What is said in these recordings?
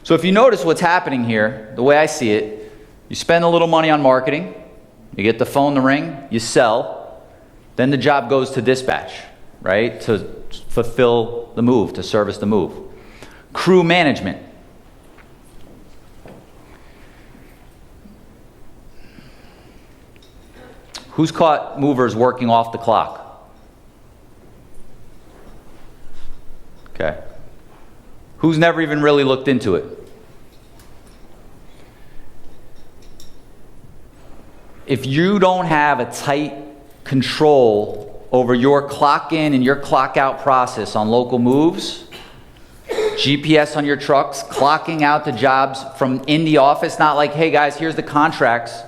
So if you notice what's happening here, the way I see it, you spend a little money on marketing, you get the phone to ring, you sell, then the job goes to dispatch, right? To fulfill the move, to service the move. Crew management. Who's caught movers working off the clock? Okay. Who's never even really looked into it? If you don't have a tight control over your clock in and your clock out process on local moves, GPS on your trucks, clocking out the jobs from in the office, not like, hey guys, here's the contracts.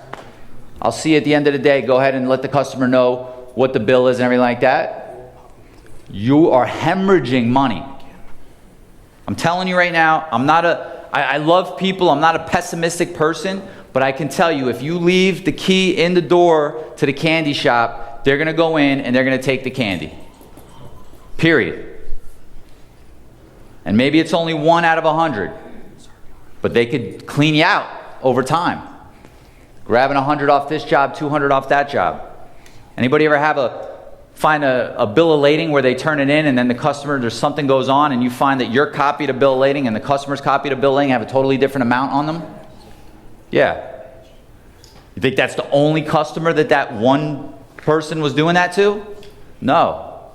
I'll see you at the end of the day. Go ahead and let the customer know what the bill is and everything like that. You are hemorrhaging money. I'm telling you right now, I love people. I'm not a pessimistic person, but I can tell you if you leave the key in the door to the candy shop, they're going to go in and they're going to take the candy. Period. And maybe it's only 1 out of 100, but they could clean you out over time. Grabbing 100 off this job, 200 off that job. Anybody ever find a bill of lading where they turn it in and then the customer, there's something goes on and you find that your copy of bill of lading and the customer's copy of bill of lading have a totally different amount on them? Yeah. You think that's the only customer that one person was doing that to? No.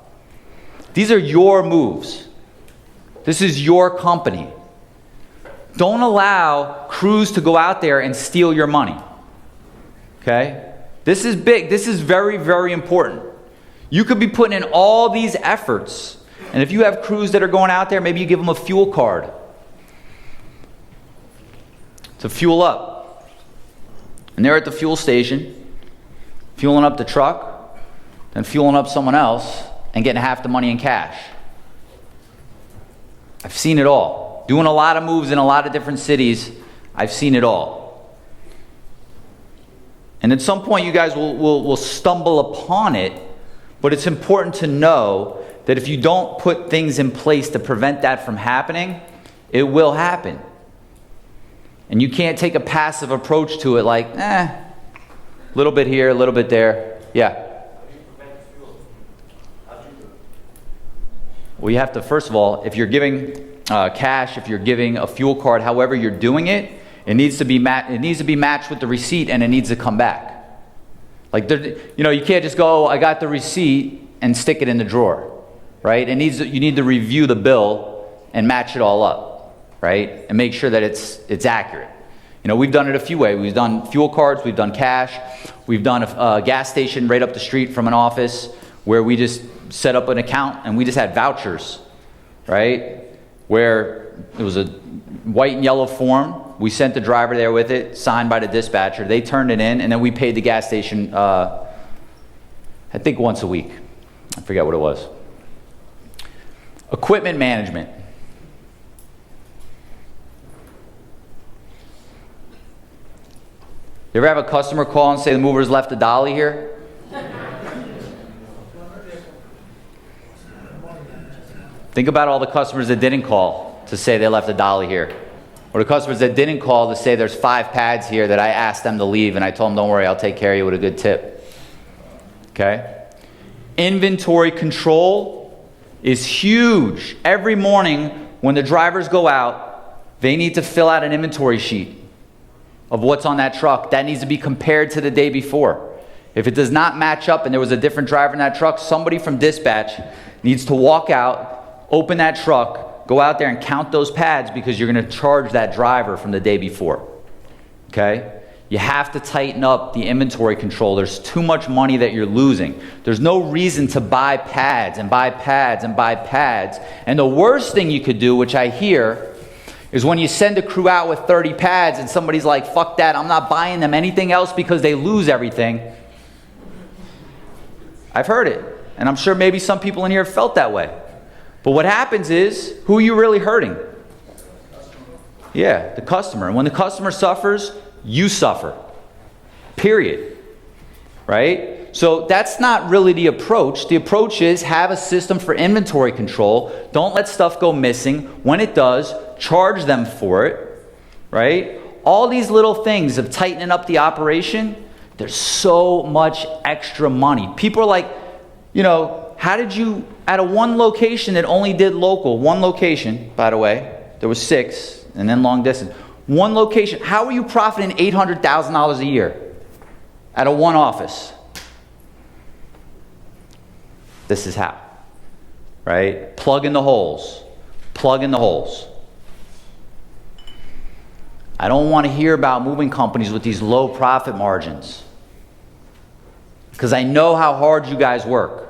These are your moves. This is your company. Don't allow crews to go out there and steal your money. Okay? This is big. This is very, very important. You could be putting in all these efforts, and if you have crews that are going out there, maybe you give them a fuel card to fuel up. And they're at the fuel station, fueling up the truck, then fueling up someone else, and getting half the money in cash. I've seen it all. Doing a lot of moves in a lot of different cities, I've seen it all. And at some point you guys will stumble upon it, but it's important to know that if you don't put things in place to prevent that from happening, it will happen. And you can't take a passive approach to it like, a little bit here, a little bit there. Yeah. How do you prevent fuel? How do you do it? Well, you have to, first of all, if you're giving cash, if you're giving a fuel card, however you're doing it, it needs to be matched with the receipt, and it needs to come back. Like, you can't just go, I got the receipt, and stick it in the drawer, right? You need to review the bill and match it all up, right? And make sure that it's accurate. We've done it a few ways. We've done fuel cards, we've done cash, we've done a gas station right up the street from an office where we just set up an account and we just had vouchers, right? Where it was a white and yellow form. We sent the driver there with it, signed by the dispatcher. They turned it in, and then we paid the gas station, I think once a week. I forget what it was. Equipment management. You ever have a customer call and say the mover's left a dolly here? Think about all the customers that didn't call to say they left a dolly here. Or the customers that didn't call to say there's 5 pads here that I asked them to leave and I told them, don't worry, I'll take care of you with a good tip. Okay? Inventory control is huge. Every morning when the drivers go out, they need to fill out an inventory sheet of what's on that truck. That needs to be compared to the day before. If it does not match up and there was a different driver in that truck, somebody from dispatch needs to walk out, open that truck, go out there and count those pads because you're going to charge that driver from the day before. Okay? You have to tighten up the inventory control. There's too much money that you're losing. There's no reason to buy pads and buy pads and buy pads. And the worst thing you could do, which I hear, is when you send a crew out with 30 pads and somebody's like, fuck that, I'm not buying them anything else because they lose everything. I've heard it. And I'm sure maybe some people in here have felt that way. But what happens is, who are you really hurting? Yeah, the customer. And when the customer suffers, you suffer. Period. Right? So that's not really the approach. The approach is have a system for inventory control. Don't let stuff go missing. When it does, charge them for it. right? All these little things of tightening up the operation, there's so much extra money. People are like, you know, how did you, at a one location that only did local, one location, by the way, there was 6, and then long distance. One location, how are you profiting $800,000 a year at a one office? This is how, right? Plug in the holes. Plug in the holes. I don't want to hear about moving companies with these low profit margins, because I know how hard you guys work.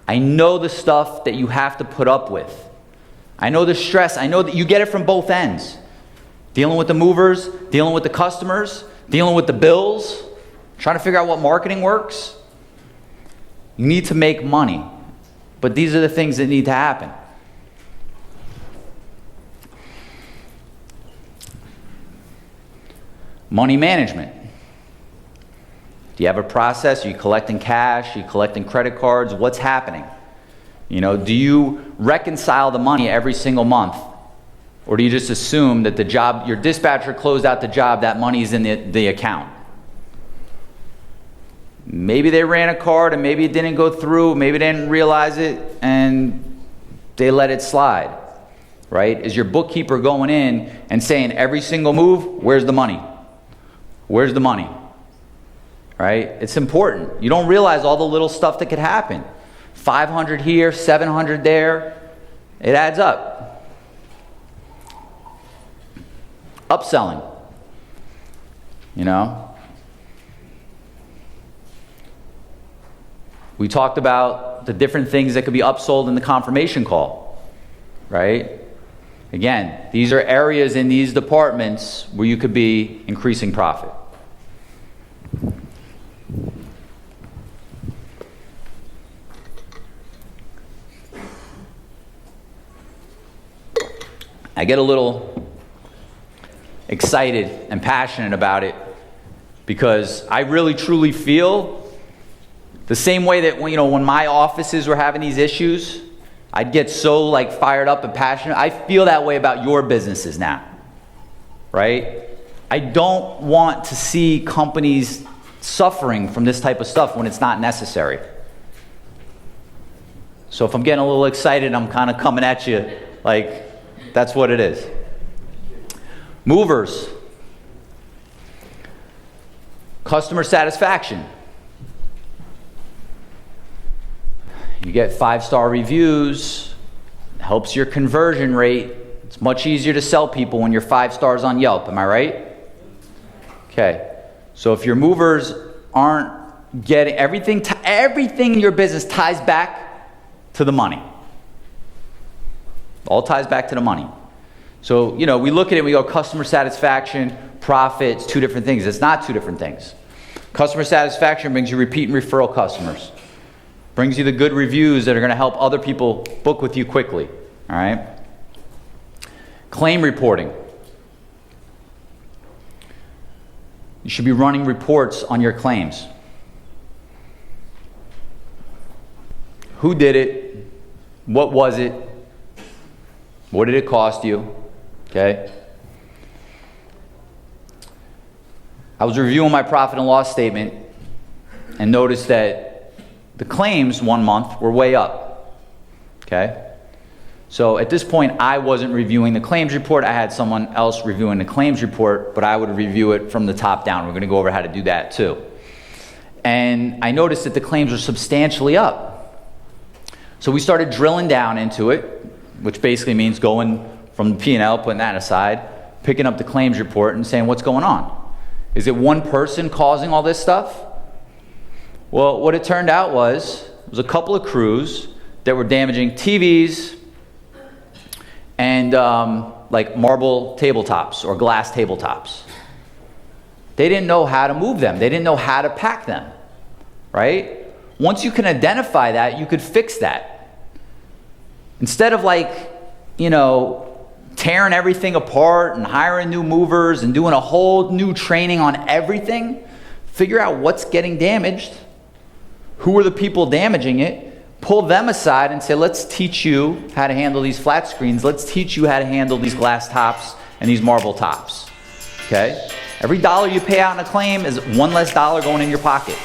I know the stuff that you have to put up with. I know the stress. I know that you get it from both ends. Dealing with the movers, dealing with the customers, dealing with the bills, trying to figure out what marketing works. You need to make money. But these are the things that need to happen. Money management. Do you have a process? Are you collecting cash? Are you collecting credit cards? What's happening? You know, do you reconcile the money every single month? Or do you just assume that the job, your dispatcher closed out the job, that money's in the account? Maybe they ran a card and maybe it didn't go through, maybe they didn't realize it and they let it slide, right? Is your bookkeeper going in and saying every single move, where's the money? Where's the money? Right? It's important. You don't realize all the little stuff that could happen. 500 here, 700 there. It adds up. Upselling. You know? We talked about the different things that could be upsold in the confirmation call. Right? Again, these are areas in these departments where you could be increasing profit. I get a little excited and passionate about it because I really truly feel the same way that when my offices were having these issues, I'd get so like fired up and passionate. I feel that way about your businesses now, right? I don't want to see companies suffering from this type of stuff when it's not necessary. So if I'm getting a little excited, I'm kind of coming at you like that's what it is. Movers. Customer satisfaction. You get 5-star reviews, helps your conversion rate. It's much easier to sell people when you're 5 stars on Yelp, am I right? Okay. So if your movers aren't getting everything in your business ties back to the money. All ties back to the money. So, we look at it and we go customer satisfaction, profits, 2 different things. It's not 2 different things. Customer satisfaction brings you repeat and referral customers. Brings you the good reviews that are going to help other people book with you quickly. All right? Claim reporting. You should be running reports on your claims. Who did it? What was it? What did it cost you? Okay? I was reviewing my profit and loss statement and noticed that the claims one month were way up. Okay? So at this point, I wasn't reviewing the claims report. I had someone else reviewing the claims report, but I would review it from the top down. We're going to go over how to do that too. And I noticed that the claims were substantially up. So we started drilling down into it, which basically means going from the P&L, putting that aside, picking up the claims report and saying, what's going on? Is it one person causing all this stuff? Well, what it turned out was a couple of crews that were damaging TVs and like marble tabletops or glass tabletops. They didn't know how to move them. They didn't know how to pack them, right? Once you can identify that, you could fix that. Instead of tearing everything apart and hiring new movers and doing a whole new training on everything, figure out what's getting damaged, who are the people damaging it, pull them aside and say, let's teach you how to handle these flat screens. Let's teach you how to handle these glass tops and these marble tops. okay? Every dollar you pay out in a claim is one less dollar going in your pocket.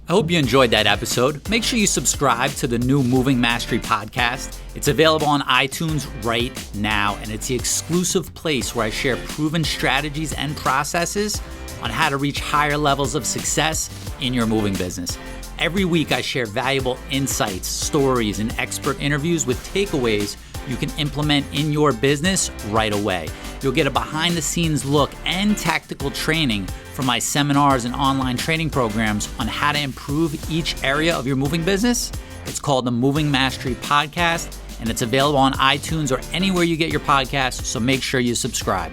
I hope you enjoyed that episode. Make sure you subscribe to the new Moving Mastery podcast. It's available on iTunes right now, and it's the exclusive place where I share proven strategies and processes on how to reach higher levels of success in your moving business. Every week, I share valuable insights, stories, and expert interviews with takeaways you can implement in your business right away. You'll get a behind-the-scenes look and tactical training from my seminars and online training programs on how to improve each area of your moving business. It's called the Moving Mastery Podcast, and it's available on iTunes or anywhere you get your podcasts, so make sure you subscribe.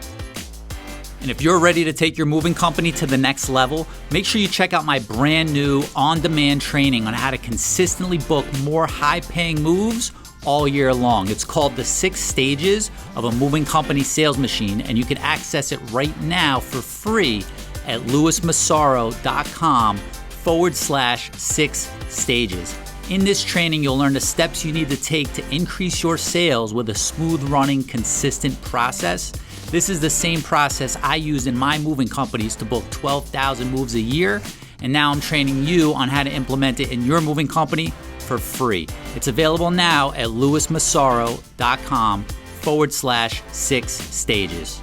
And if you're ready to take your moving company to the next level, make sure you check out my brand new on-demand training on how to consistently book more high-paying moves all year long. It's called the 6 Stages of a Moving Company Sales Machine, and you can access it right now for free at lewismassaro.com/6 stages. In this training, you'll learn the steps you need to take to increase your sales with a smooth running, consistent process. This is the same process I use in my moving companies to book 12,000 moves a year, and now I'm training you on how to implement it in your moving company for free. It's available now at lewismassaro.com/6 stages.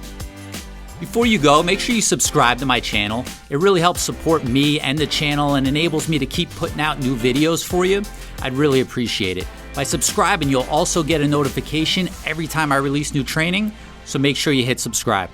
Before you go, make sure you subscribe to my channel. It really helps support me and the channel and enables me to keep putting out new videos for you. I'd really appreciate it. By subscribing, you'll also get a notification every time I release new training, so make sure you hit subscribe.